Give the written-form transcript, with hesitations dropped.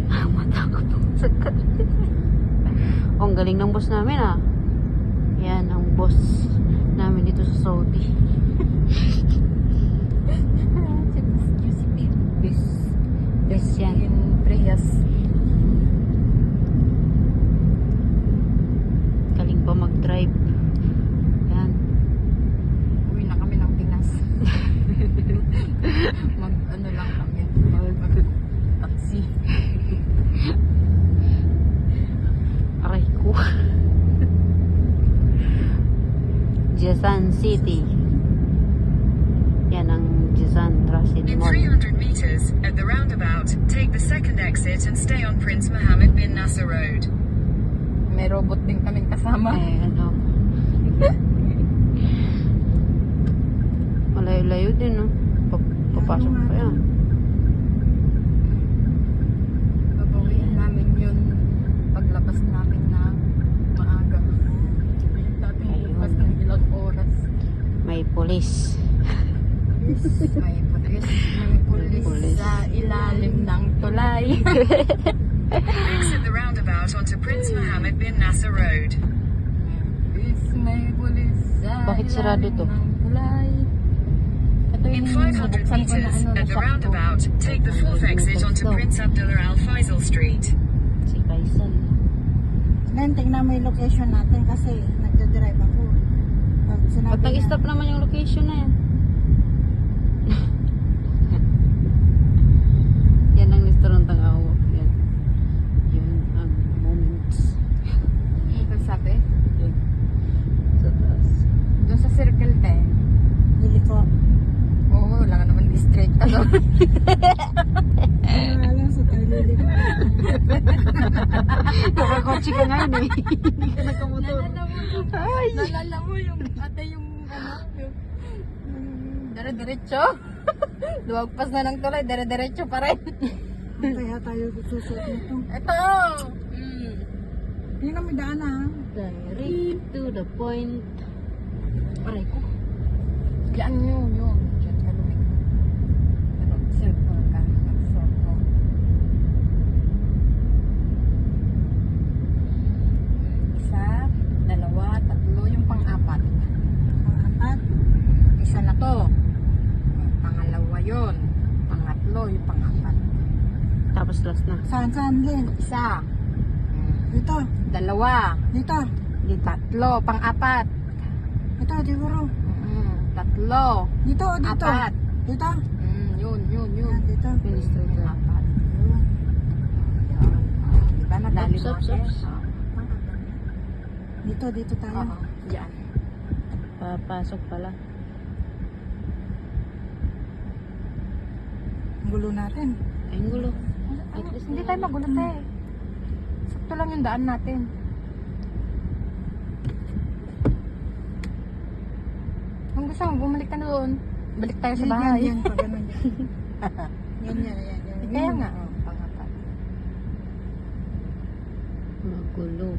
Matakot ang sakat. Oh, ang galing ng boss namin ah. Yan ang boss namin dito sa Saudi. Si Josephine. Best yan. Prehas. Galing pa mag-drive. Yan. Uwi na kami ng Pinas. Ano lang kami. Taxi. Aray ko. Jazan City. Yan ang Jazan Rashid In Mall. 300 meters, at the roundabout, take the second exit and stay on Prince Mohammed bin Nasser Road. May robot din kaming kasama. Ano. Malayo-layo din, no? Papasok pa yan. Babawiin namin yun paglabas namin na maaga. Dati bukas ng ilang oras. May police. May pulis sa ilalim ng tulay. Exit the roundabout onto Prince Mohammed bin Nasser Road. May pulis sa Bakit sarado to? ilalim ng tulay. Ito In yung 500 nabuksan ko na meters, ano, at the nasakto. roundabout, take the fourth exit onto Prince Abdullah Al Faisal Street. Si Faisal. Ngayon, tingnan mo yung location natin kasi nagdadrive ako. Pag sinabi Pag niya, nag-stop naman yung location na yan. Yan ang restaurant ang ako. Yan. Yun ang moments. Ito sabi? Yan. Sa taas. Doon sa circle te. Bili ko. Oo, wala ka naman straight ka doon. Ano nga lang sa tayo bili ko. Nakakotse ka ngayon eh. Hindi ka nakamotor. Nalala mo yung ate yung ano, yung dire-diretso. Luwagpas na ng tulay, dire-diretso pa rin. Kaya tayo susuot nito. Ito! Hindi kami daan ha. Direct to the point. Aray ko. Yan yun. Diyan ka lumik. Pero circle ka. Mag-circle. Isa, dalawa, tatlo, yung pang-apat. Pang-apat. Isa na to. Pangalawa yun. Pangatlo, yung pang-apat. Tapos last na. Saan din? Isa. Dito. Dalawa. Dito. Tatlo, pang-apat. Ito, siguro. Tatlo. Dito o dito? Apat. Dito? Yun. Ah, dito. Minister ka. Apat. Yun. Diba nadali mo Ops. Dito tayo. Oo, yan. Papasok pala. Ang gulo natin. Ay, ang gulo. At least Hindi tayo magulo eh. Sakto lang yung daan natin. Kung gusto mo, bumalik ka na doon. Balik tayo sa bahay. Yan, pag ganun yan. Yan. Kaya nga, pangapat. Magulo.